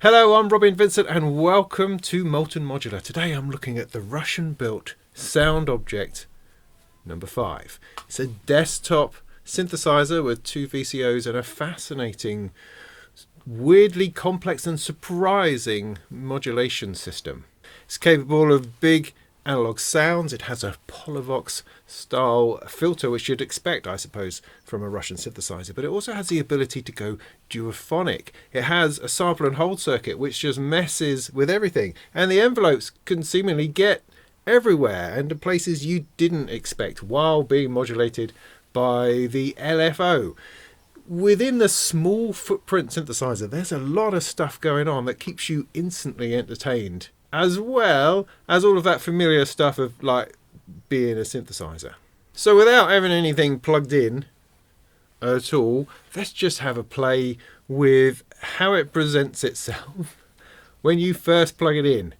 Hello, I'm Robin Vincent and welcome to Molten Modular. Today I'm looking at the Russian-built sound object number 5. It's a desktop synthesizer with 2 VCOs and a fascinating, weirdly complex and surprising modulation system. It's capable of big analog sounds. It has a Polivoks style filter, which you'd expect, I suppose, from a Russian synthesizer, but it also has the ability to go Duophonic. It has a sample and hold circuit which just messes with everything, and the envelopes can seemingly get everywhere and to places you didn't expect while being modulated by the LFO. Within the small footprint synthesizer, there's a lot of stuff going on that keeps you instantly entertained, as well as all of that familiar stuff of like being a synthesizer. So without having anything plugged in at all, let's just have a play with how it presents itself when you first plug it in.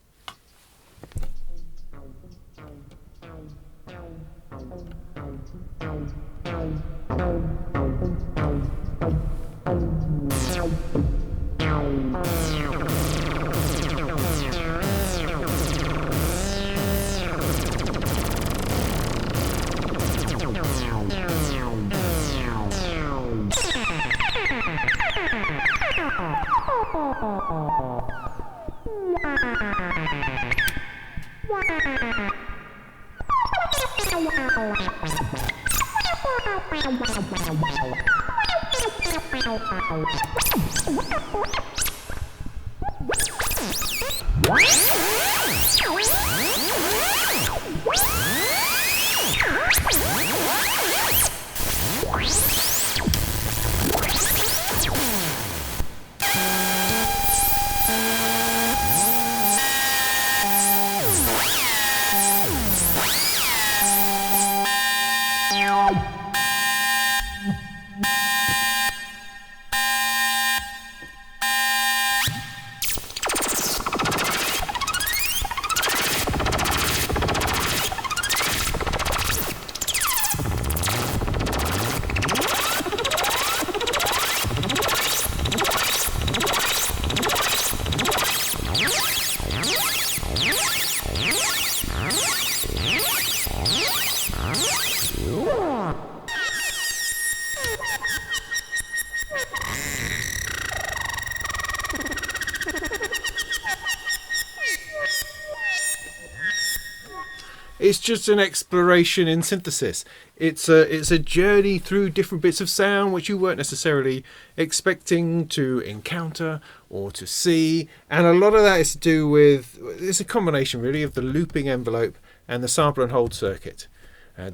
It's just an exploration in synthesis. It's a journey through different bits of sound which you weren't necessarily expecting to encounter or to see, and a lot of that is to do with, it's a combination really of the looping envelope and the sample and hold circuit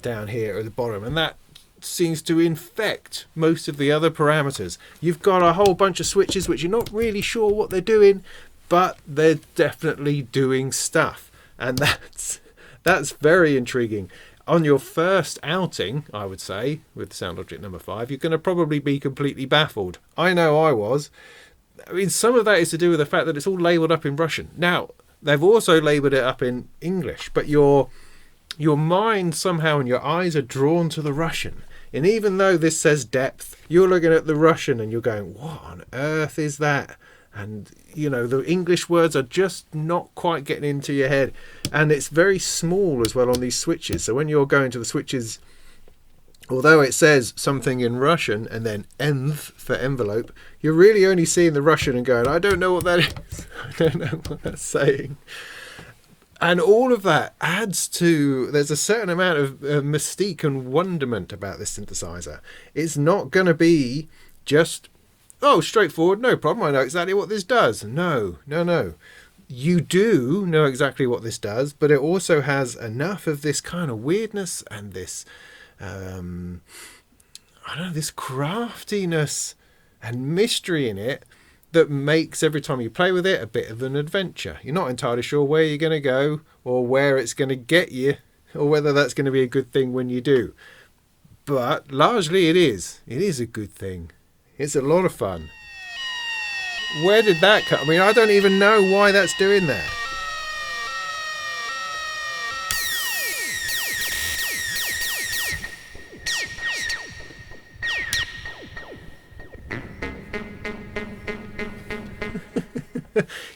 down here at the bottom, and that seems to infect most of the other parameters. You've got a whole bunch of switches which you're not really sure what they're doing, but they're definitely doing stuff, and that's very intriguing. On your first outing, I would say, with sound object number 5, you're going to probably be completely baffled. I know I was. I mean, some of that is to do with the fact that it's all labelled up in Russian. Now, they've also labelled it up in English, but your mind somehow and your eyes are drawn to the Russian. And even though this says depth, you're looking at the Russian and you're going, what on earth is that? And, you know, the English words are just not quite getting into your head. And it's very small as well on these switches. So when you're going to the switches, although it says something in Russian and then env for envelope, you're really only seeing the Russian and going, I don't know what that is. I don't know what that's saying. And all of that adds to, there's a certain amount of mystique and wonderment about this synthesizer. It's not going to be just, oh, straightforward, no problem, I know exactly what this does. No. You do know exactly what this does, but it also has enough of this kind of weirdness and this, this craftiness and mystery in it that makes every time you play with it a bit of an adventure. You're not entirely sure where you're going to go or where it's going to get you or whether that's going to be a good thing when you do. But largely it is. It is a good thing. It's a lot of fun. Where did that come? I mean, I don't even know why that's doing that.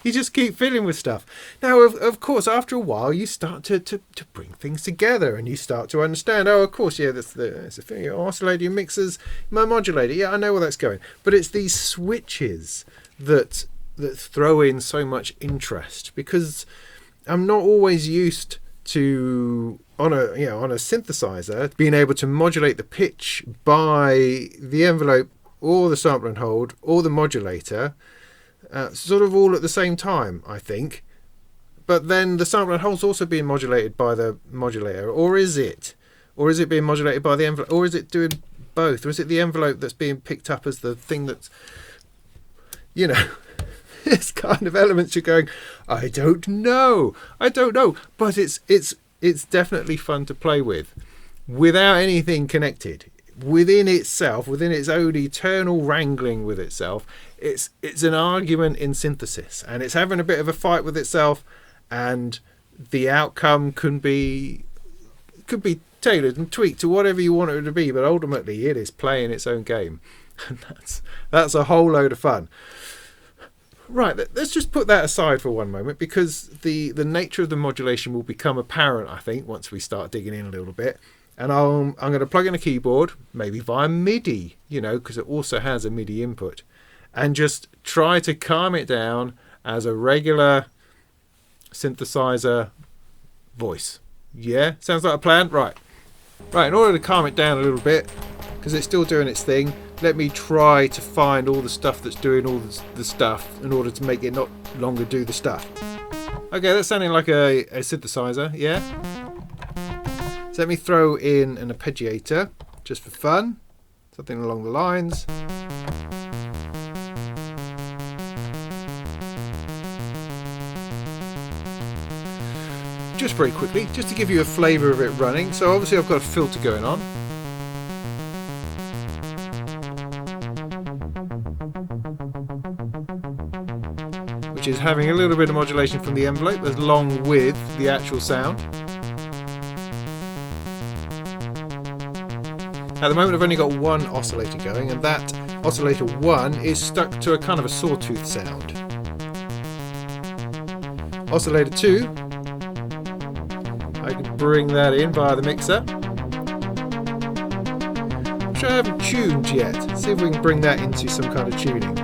You just keep filling with stuff. Now, of course, after a while, you start to bring things together, and you start to understand. Oh, of course, yeah, that's the thing. Your oscillator, your mixers, my modulator. Yeah, I know where that's going. But it's these switches that throw in so much interest, because I'm not always used to on a synthesizer being able to modulate the pitch by the envelope or the sample and hold or the modulator, sort of all at the same time, I think. But then the sample and hold's also being modulated by the modulator, or is it being modulated by the envelope, or is it doing both, or is it the envelope that's being picked up as the thing that's, this kind of elements you're going, I don't know, but it's definitely fun to play with without anything connected within itself, within its own eternal wrangling with itself. It's an argument in synthesis, and it's having a bit of a fight with itself, and the outcome could be tailored and tweaked to whatever you want it to be, but ultimately it is playing its own game, and that's a whole load of fun. Right, let's just put that aside for one moment, because the nature of the modulation will become apparent, I think, once we start digging in a little bit. And I'm going to plug in a keyboard, maybe via MIDI, because it also has a MIDI input, and just try to calm it down as a regular synthesizer voice. Yeah, sounds like a plan? Right, in order to calm it down a little bit, because it's still doing its thing, let me try to find all the stuff that's doing all the stuff in order to make it not longer do the stuff. Okay, that's sounding like a synthesizer, yeah? So let me throw in an arpeggiator, just for fun, something along the lines. Just very quickly, just to give you a flavour of it running. So obviously I've got a filter going on. Which is having a little bit of modulation from the envelope along with the actual sound. At the moment I've only got one oscillator going, and that oscillator 1 is stuck to a kind of a sawtooth sound. Oscillator 2, I can bring that in via the mixer, which I haven't tuned yet. See if we can bring that into some kind of tuning.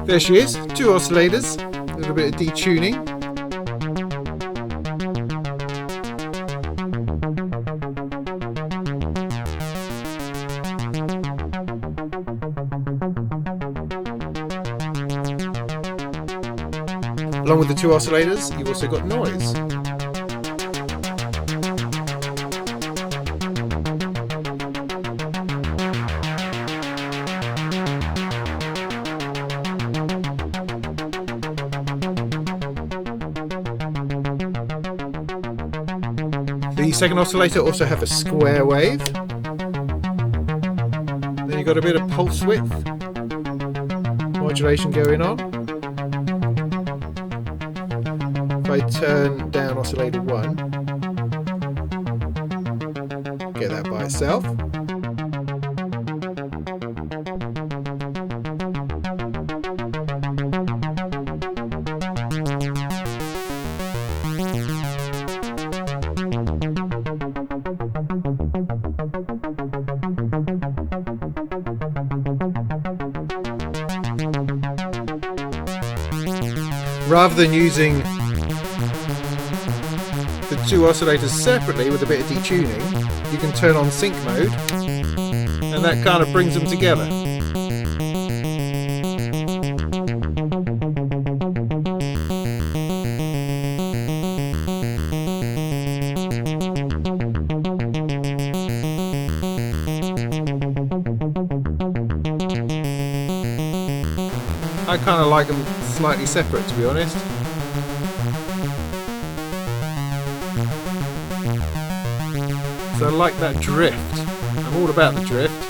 There she is, 2 oscillators, a little bit of detuning. Along with the 2 oscillators, you've also got noise. The second oscillator also have a square wave. Then you've got a bit of pulse width modulation going on. If I turn down oscillator 1, get that by itself. Rather than using the 2 oscillators separately with a bit of detuning, you can turn on sync mode, and that kind of brings them together. I kind of like them slightly separate, to be honest. So I like that drift. I'm all about the drift.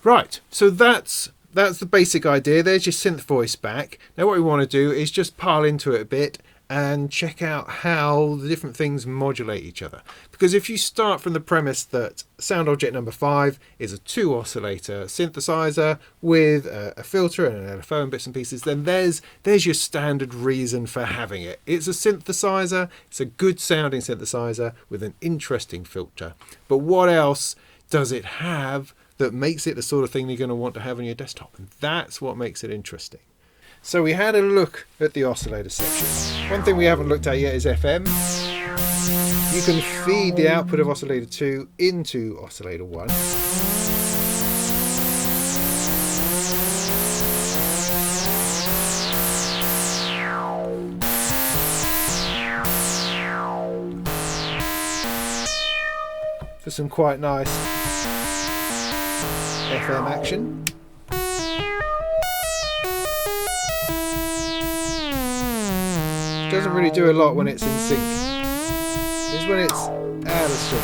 Right, so that's the basic idea. There's your synth voice back. Now what we want to do is just pile into it a bit and check out how the different things modulate each other. Because if you start from the premise that sound object number 5 is a 2 oscillator synthesizer with a filter and an LFO and bits and pieces, then there's your standard reason for having it. It's a synthesizer, it's a good sounding synthesizer with an interesting filter. But what else does it have that makes it the sort of thing you're going to want to have on your desktop? And that's what makes it interesting. So we had a look at the oscillator section. One thing we haven't looked at yet is FM. You can feed the output of oscillator 2 into oscillator 1. For some quite nice FM action. Doesn't really do a lot when it's in sync. It's when it's out of sync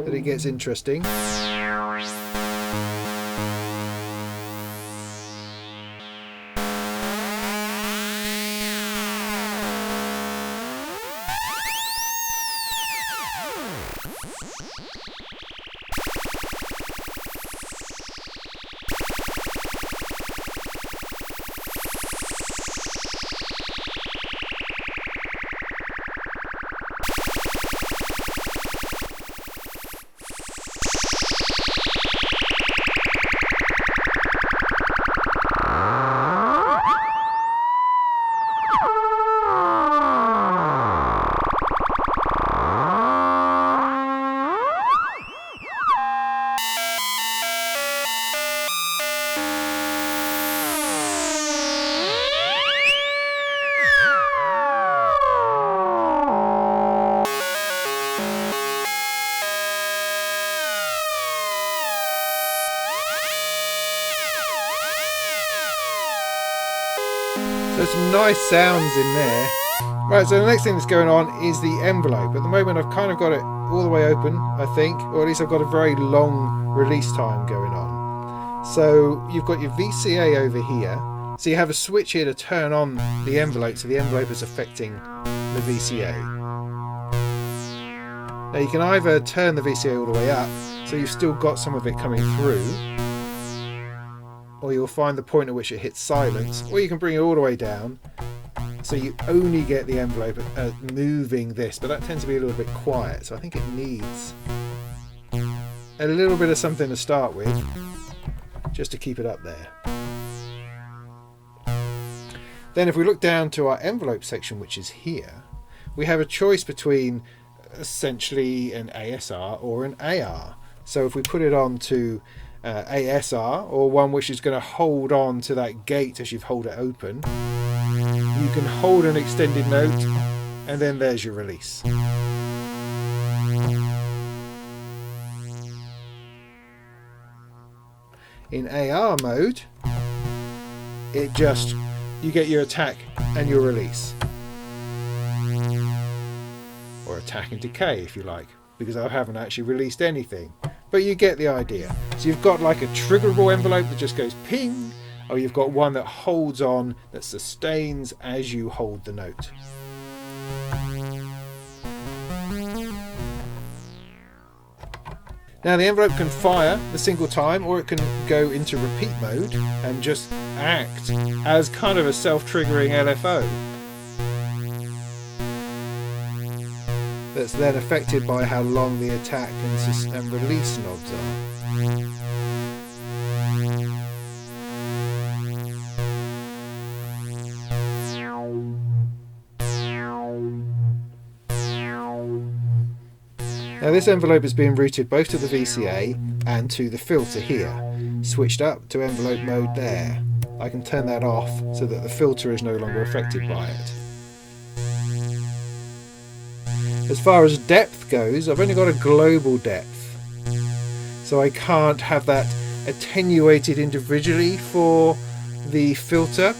that it gets interesting. So some nice sounds in there. Right, so the next thing that's going on is the envelope. At the moment I've kind of got it all the way open, I think, or at least I've got a very long release time going on. So you've got your VCA over here. So you have a switch here to turn on the envelope, so the envelope is affecting the VCA. Now you can either turn the VCA all the way up, so you've still got some of it coming through, or you'll find the point at which it hits silence, or you can bring it all the way down, so you only get the envelope moving this, but that tends to be a little bit quiet, so I think it needs a little bit of something to start with, just to keep it up there. Then if we look down to our envelope section, which is here, we have a choice between essentially an ASR or an AR. So if we put it on to ASR, or one which is going to hold on to that gate as you hold it open, you can hold an extended note and then there's your release. In AR mode, you get your attack and your release, or attack and decay if you like, because I haven't actually released anything, but you get the idea. So you've got like a triggerable envelope that just goes ping, or you've got one that holds on, that sustains as you hold the note. Now the envelope can fire a single time, or it can go into repeat mode and just act as kind of a self-triggering LFO that's then affected by how long the attack and release knobs are. Now this envelope is being routed both to the VCA and to the filter here, switched up to envelope mode there. I can turn that off so that the filter is no longer affected by it. As far as depth goes, I've only got a global depth, so I can't have that attenuated individually for the filter.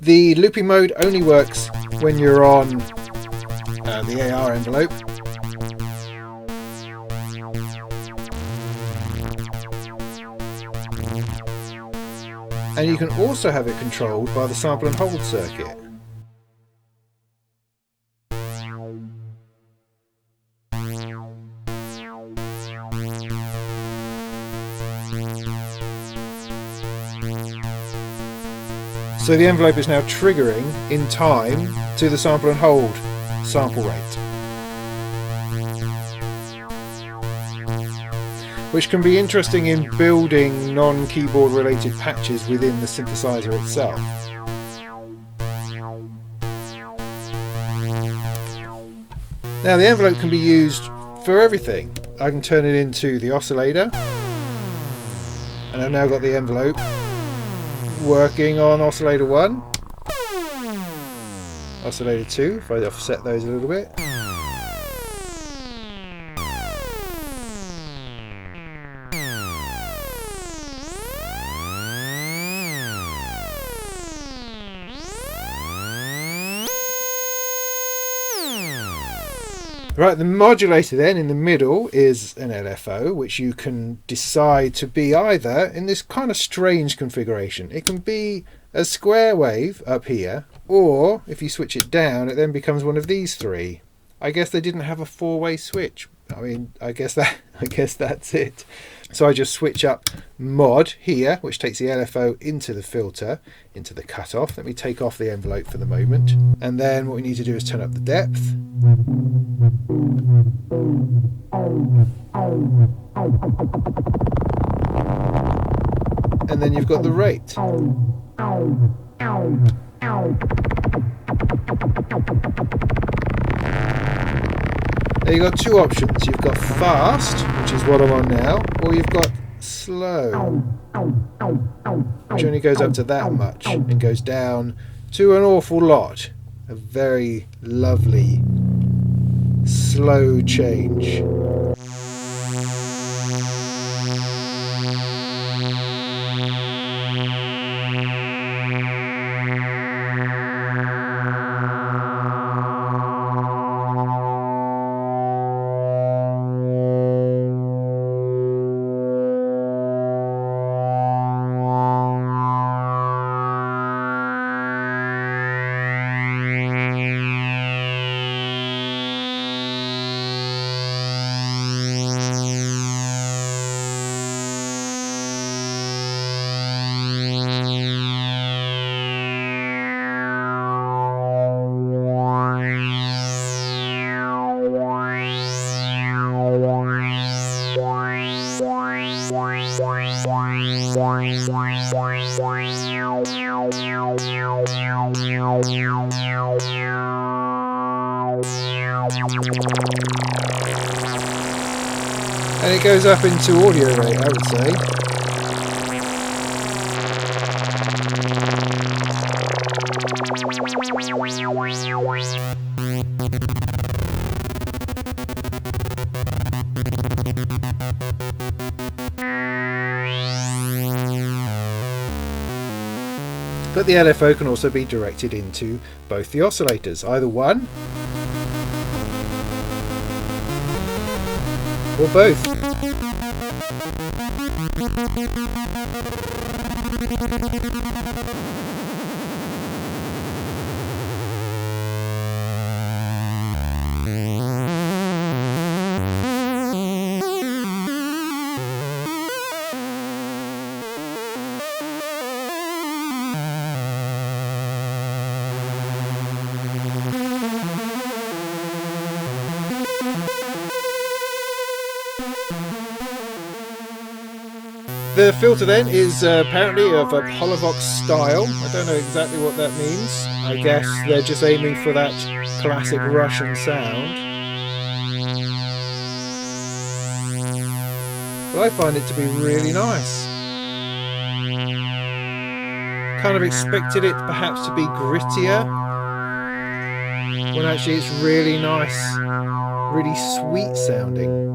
The looping mode only works when you're on the AR envelope. And you can also have it controlled by the sample and hold circuit. So the envelope is now triggering in time to the sample and hold sample rate, which can be interesting in building non-keyboard related patches within the synthesizer itself. Now the envelope can be used for everything. I can turn it into the oscillator, and I've now got the envelope working on oscillator 1, oscillator 2, if I offset those a little bit. Right, the modulator then in the middle is an LFO, which you can decide to be either in this kind of strange configuration. It can be a square wave up here, or if you switch it down, it then becomes one of these three. I guess they didn't have a four-way switch. I mean, I guess that's it. So I just switch up mod here, which takes the LFO into the filter, into the cutoff. Let me take off the envelope for the moment. And then what we need to do is turn up the depth. And then you've got the rate. Now you've got two options. You've got fast, which is what I'm on now, or you've got slow, which only goes up to that much and goes down to an awful lot. A very lovely slow change. And it goes up into audio rate, I would say. But the LFO can also be directed into both the oscillators, either one or both. The filter then is apparently of a Polivoks style. I don't know exactly what that means. I guess they're just aiming for that classic Russian sound. But I find it to be really nice. Kind of expected it perhaps to be grittier, when actually it's really nice, really sweet sounding.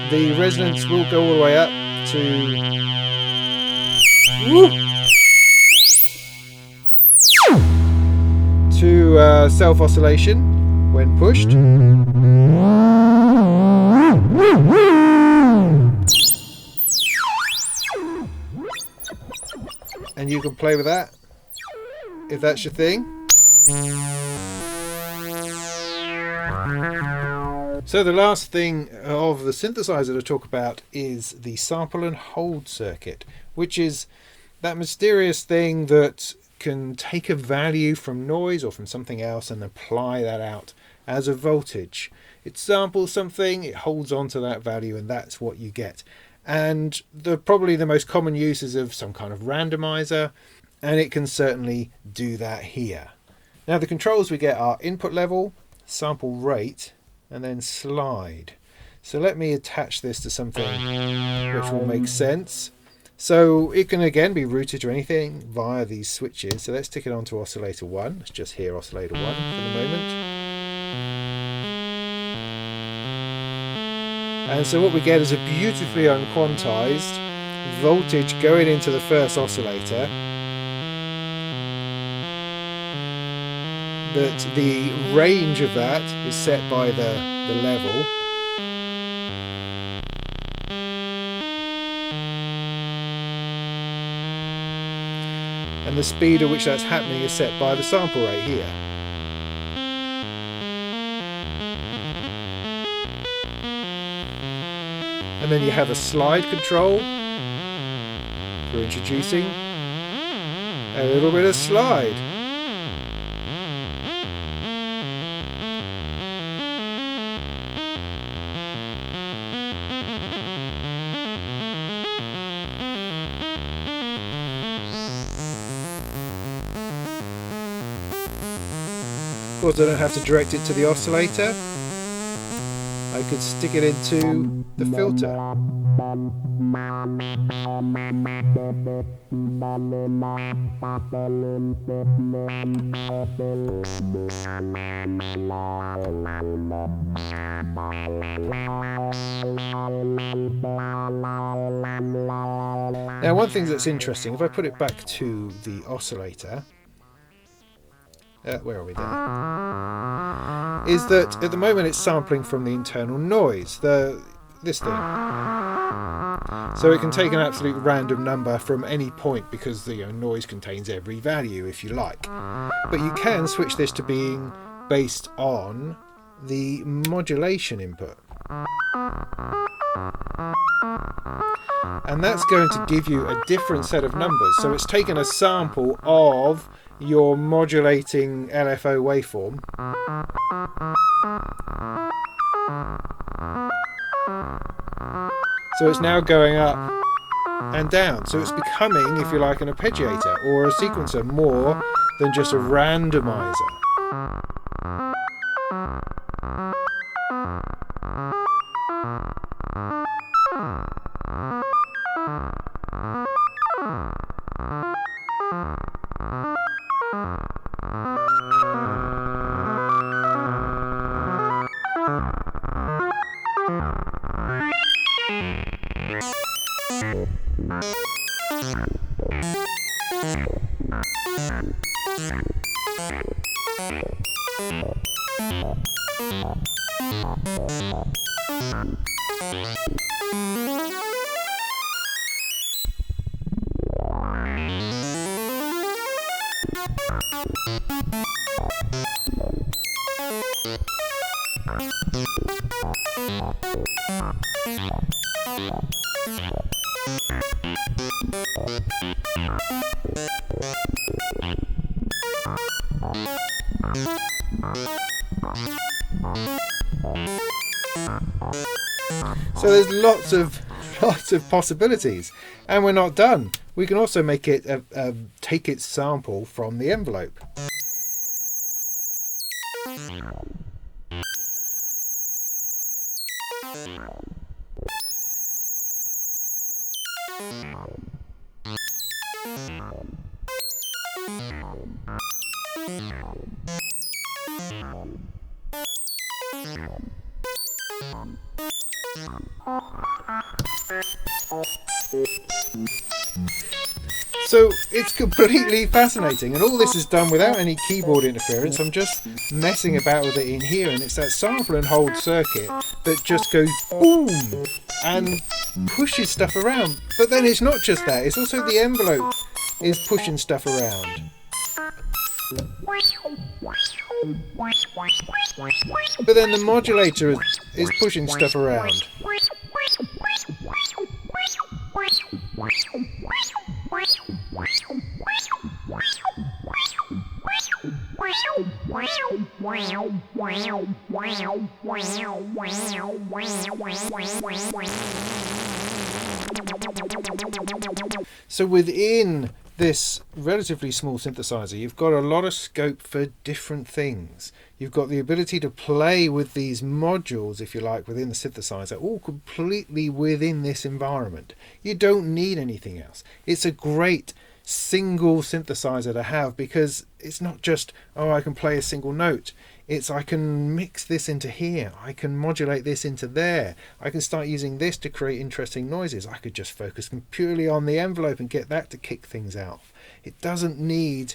The resonance will go all the way up to to self-oscillation when pushed. And you can play with that if that's your thing. So the last thing of the synthesizer to talk about is the sample and hold circuit, which is that mysterious thing that can take a value from noise or from something else and apply that out as a voltage. It samples something, it holds on to that value, and that's what you get. And probably the most common use is of some kind of randomizer, and it can certainly do that here. Now the controls we get are input level, sample rate, and then slide. So let me attach this to something which will make sense. So it can again be routed to anything via these switches. So let's stick it onto oscillator 1. Let's just hear oscillator 1 for the moment. And so what we get is a beautifully unquantized voltage going into the first oscillator. That the range of that is set by the level. And the speed at which that's happening is set by the sample rate here. And then you have a slide control for introducing a little bit of slide. Of course, I don't have to direct it to the oscillator. I could stick it into the filter. Now, one thing that's interesting, if I put it back to the oscillator, where are we then? Is that at the moment it's sampling from the internal noise, this thing. So it can take an absolute random number from any point because the noise contains every value if you like. But you can switch this to being based on the modulation input. And that's going to give you a different set of numbers. So it's taken a sample of your modulating LFO waveform so it's now going up and down. So it's becoming, if you like, an arpeggiator or a sequencer more than just a randomizer. So there's lots of possibilities, and we're not done. We can also make it take its sample from the envelope. So it's completely fascinating, and all this is done without any keyboard interference. I'm just messing about with it in here, and it's that sample and hold circuit that just goes boom and pushes stuff around. But then it's not just that, it's also the envelope is pushing stuff around. But then the modulator is pushing stuff around. So within this relatively small synthesizer, you've got a lot of scope for different things. You've got the ability to play with these modules, if you like, within the synthesizer, all completely within this environment. You don't need anything else. It's a great single synthesizer to have, because it's not just, oh, I can play a single note. It's, I can mix this into here, I can modulate this into there, I can start using this to create interesting noises. I could just focus purely on the envelope and get that to kick things out. It doesn't need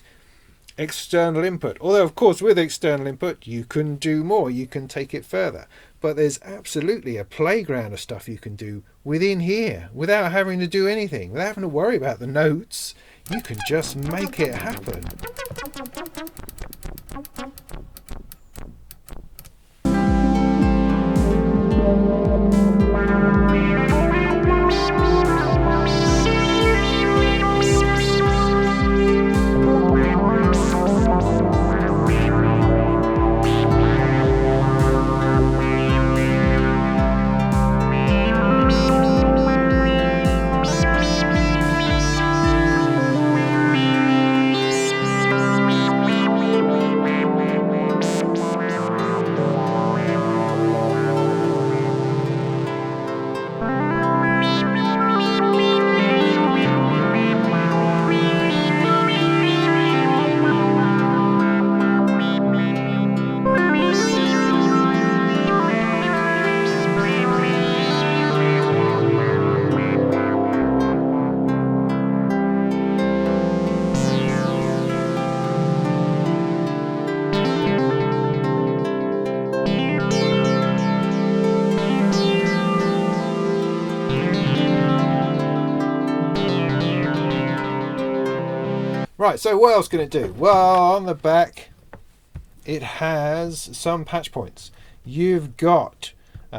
external input, although of course with external input you can do more, you can take it further, but there's absolutely a playground of stuff you can do within here without having to do anything, without having to worry about the notes. You can just make it happen. Right, so what else can it do? Well, on the back it has some patch points. You've got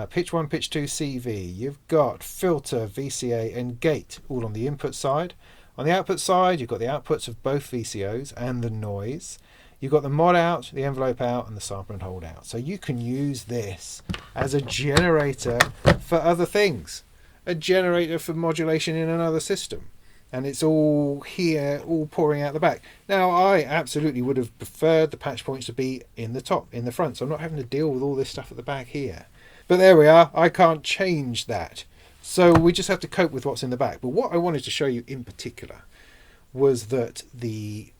pitch 1, pitch 2 CV, you've got filter, VCA and gate all on the input side. On the output side you've got the outputs of both VCOs and the noise. You've got the mod out, the envelope out and the sample and hold out. So you can use this as a generator for other things. A generator for modulation in another system. And it's all here, all pouring out the back. Now, I absolutely would have preferred the patch points to be in the top, in the front, so I'm not having to deal with all this stuff at the back here. But there we are, I can't change that. So we just have to cope with what's in the back. But what I wanted to show you in particular was that the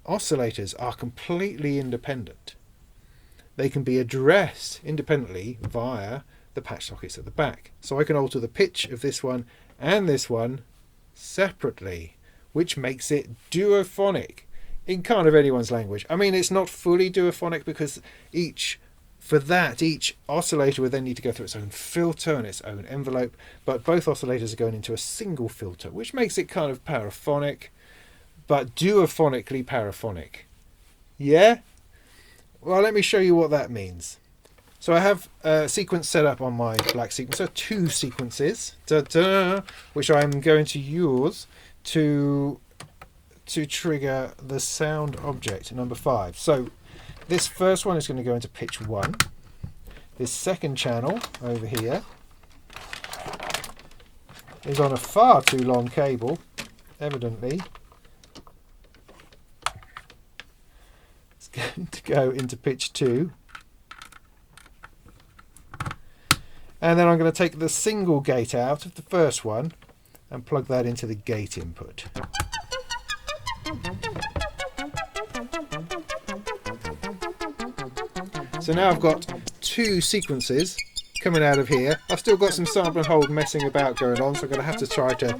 oscillators are completely independent. They can be addressed independently via the patch sockets at the back. So I can alter the pitch of this one and this one separately, which makes it duophonic in kind of anyone's language. I mean, it's not fully duophonic because each oscillator would then need to go through its own filter and its own envelope, but both oscillators are going into a single filter, which makes it kind of paraphonic, but duophonically paraphonic. Yeah? Well, let me show you what that means. So I have a sequence set up on my black sequencer, 2 sequences, which I'm going to use to trigger the sound object, number 5. So this first one is going to go into pitch 1. This second channel over here is on a far too long cable, evidently. It's going to go into pitch 2. And then I'm going to take the single gate out of the first one and plug that into the gate input. So now I've got 2 sequences coming out of here. I've still got some sample and hold messing about going on, so I'm going to have to try to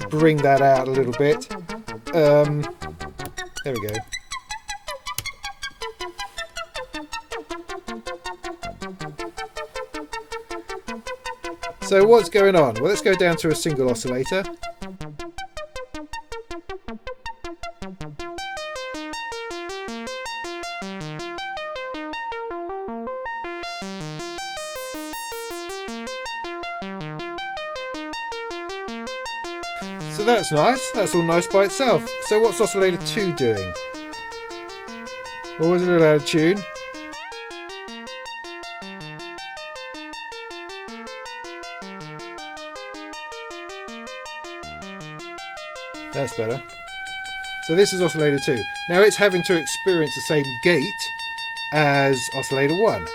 bring that out a little bit. There we go. So what's going on? Well, let's go down to a single oscillator. So that's nice. That's all nice by itself. So what's oscillator 2 doing? What was it allowed to tune? That's better. So this is oscillator 2. Now it's having to experience the same gate as oscillator 1.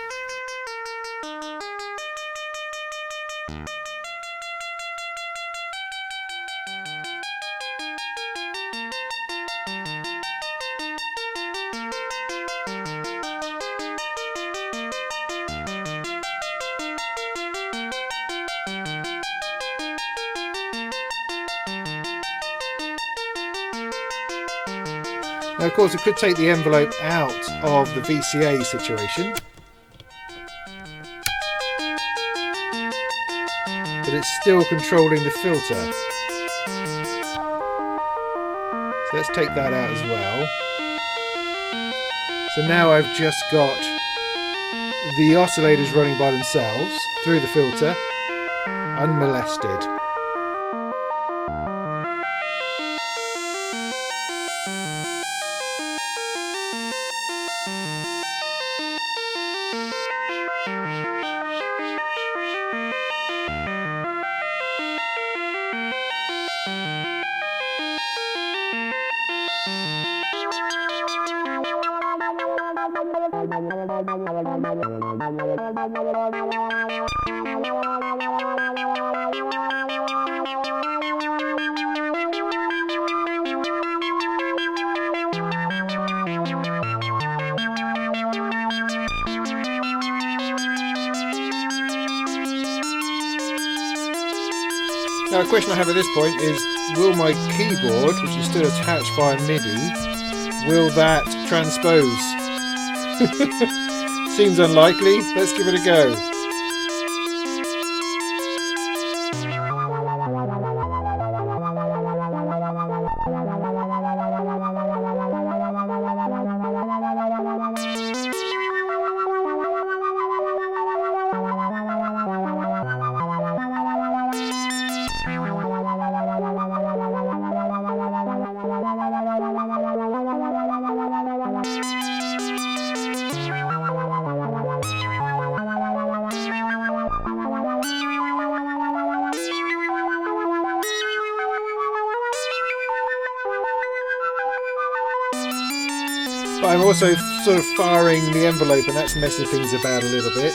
Now, of course, it could take the envelope out of the VCA situation, but it's still controlling the filter. So let's take that out as well. So now I've just got the oscillators running by themselves through the filter, unmolested. Now, a question I have at this point is, will my keyboard, which is still attached by MIDI, will that transpose? Seems unlikely. Let's give it a go. But I'm also sort of firing the envelope, and that's messing things about a little bit.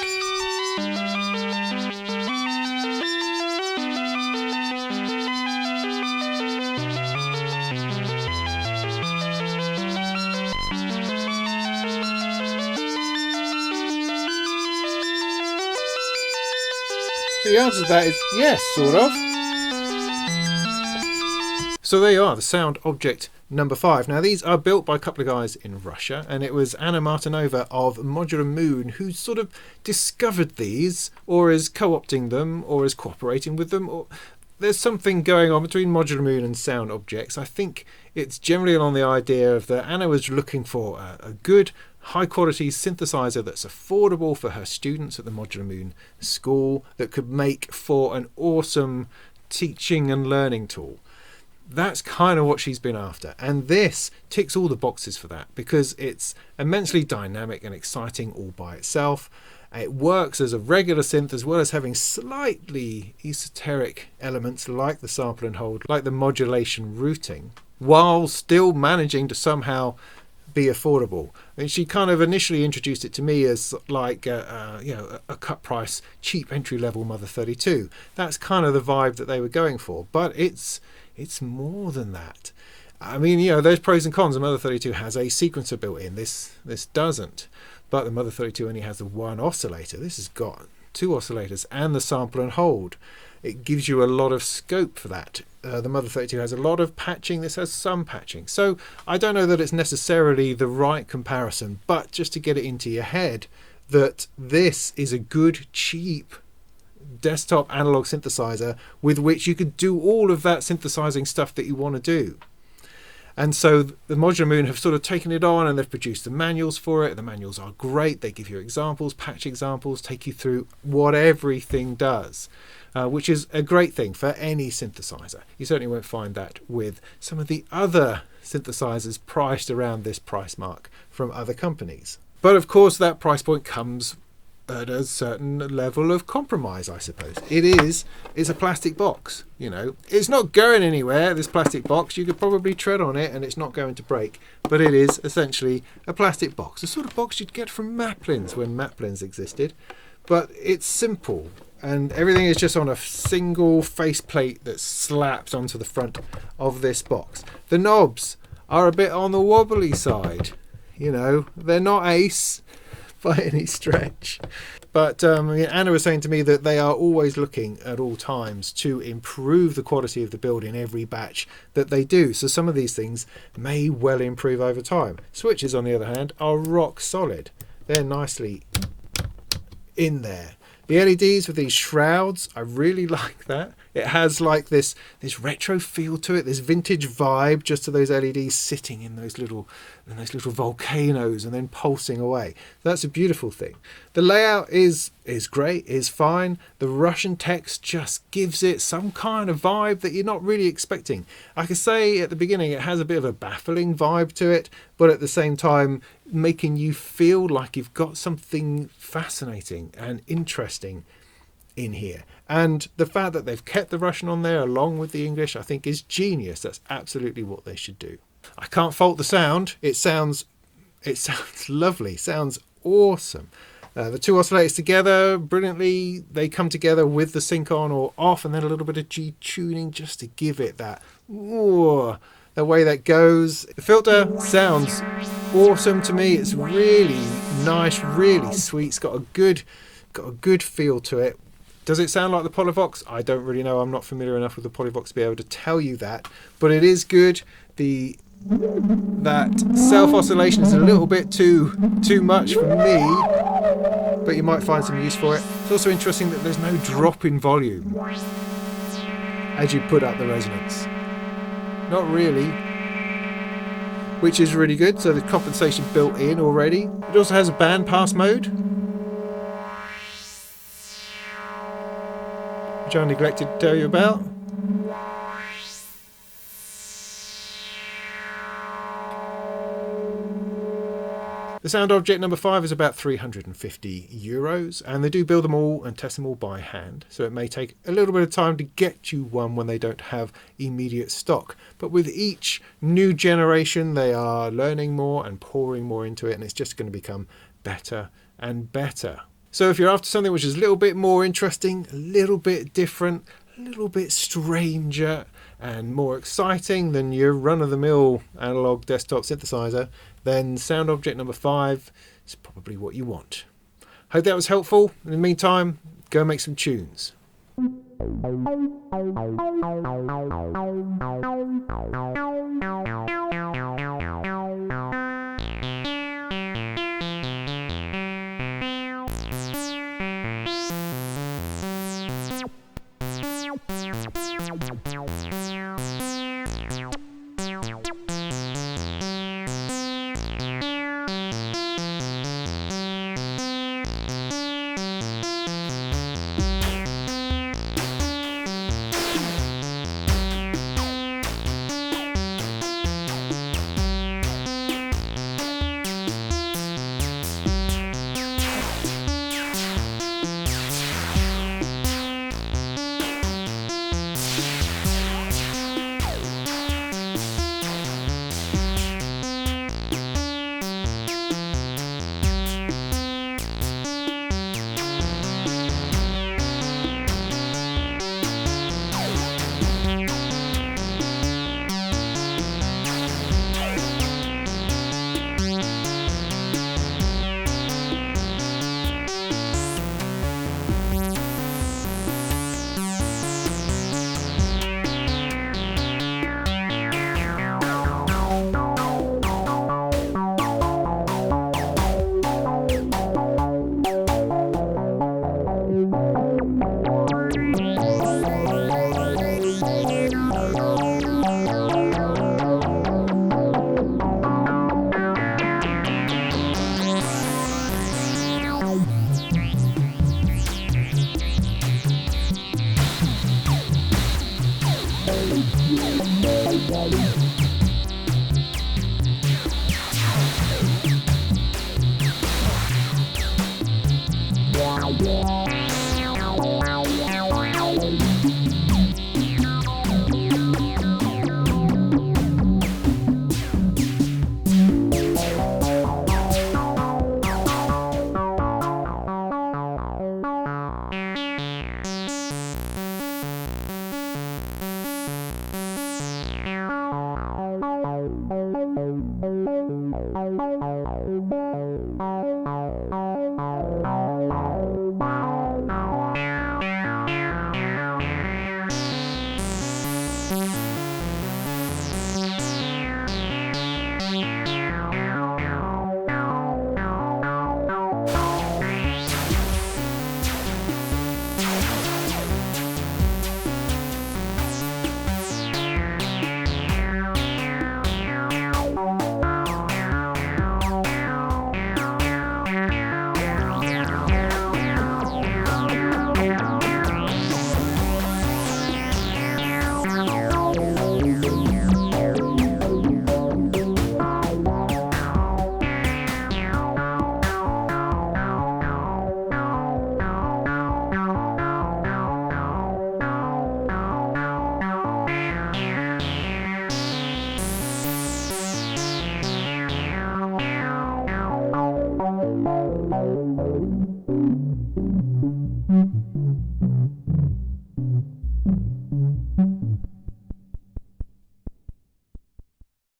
So the answer to that is yes, sort of. So there you are, the sound object number 5. Now these are built by a couple of guys in Russia, and it was Anna Martinova of Modular Moon who sort of discovered these, or is co-opting them, or is cooperating with them, or there's something going on between Modular Moon and sound objects. I think it's generally along the idea of that Anna was looking for a good high quality synthesizer that's affordable for her students at the Modular Moon school, that could make for an awesome teaching and learning tool. That's kind of what she's been after, and this ticks all the boxes for that, because it's immensely dynamic and exciting all by itself. It works as a regular synth as well as having slightly esoteric elements like the sample and hold, like the modulation routing, while still managing to somehow be affordable. I mean, she kind of initially introduced it to me as like a cut price, cheap entry level Mother 32. That's kind of the vibe that they were going for, but it's more than that. I mean, there's pros and cons. The Mother 32 has a sequencer built in. This doesn't. But the Mother 32 only has the one oscillator. This has got 2 oscillators and the sample and hold. It gives you a lot of scope for that. The Mother 32 has a lot of patching, this has some patching. So I don't know that it's necessarily the right comparison, but just to get it into your head that this is a good, cheap desktop analog synthesizer with which you could do all of that synthesizing stuff that you want to do. And so the Modular Moon have sort of taken it on, and they've produced the manuals for it. The manuals are great. They give you examples, patch examples, take you through what everything does, which is a great thing for any synthesizer. You certainly won't find that with some of the other synthesizers priced around this price mark from other companies. But of course, that price point comes at a certain level of compromise, I suppose. It's a plastic box, you know. It's not going anywhere, this plastic box. You could probably tread on it and it's not going to break, but it is essentially a plastic box, the sort of box you'd get from Maplins when Maplins existed. But it's simple, and everything is just on a single faceplate that slaps onto the front of this box. The knobs are a bit on the wobbly side, you know. They're not ace by any stretch, but Anna was saying to me that they are always looking at all times to improve the quality of the build in every batch that they do, so some of these things may well improve over time. Switches, on the other hand, are rock solid. They're nicely in there. The LEDs with these shrouds, I really like that. It has like this retro feel to it, this vintage vibe, just to those LEDs sitting in those little volcanoes and then pulsing away. That's a beautiful thing. The layout is great, is fine. The Russian text just gives it some kind of vibe that you're not really expecting. I could say at the beginning it has a bit of a baffling vibe to it, but at the same time making you feel like you've got something fascinating and interesting in here. And the fact that they've kept the Russian on there along with the English, I think is genius. That's absolutely what they should do. I can't fault the sound. It sounds lovely, sounds awesome. The 2 oscillators together brilliantly. They come together with the sync on or off, and then a little bit of G tuning just to give it that the way that goes. The filter sounds awesome to me. It's really nice, really sweet. It's got a good feel to it. Does it sound like the Polivoks? I don't really know. I'm not familiar enough with the Polivoks to be able to tell you that, but it is good. That self oscillation is a little bit too much for me, but you might find some use for it. It's also interesting that there's no drop in volume as you put up the resonance. Not really, which is really good. So the compensation built in already. It also has a bandpass mode, which I neglected to tell you about. The sound object number 5 is about €350, and they do build them all and test them all by hand, so it may take a little bit of time to get you one when they don't have immediate stock. But with each new generation they are learning more and pouring more into it, and it's just going to become better and better. So if you're after something which is a little bit more interesting, a little bit different, a little bit stranger and more exciting than your run-of-the-mill analog desktop synthesizer, then sound object number 5 is probably what you want. Hope that was helpful. In the meantime, go make some tunes. Bye.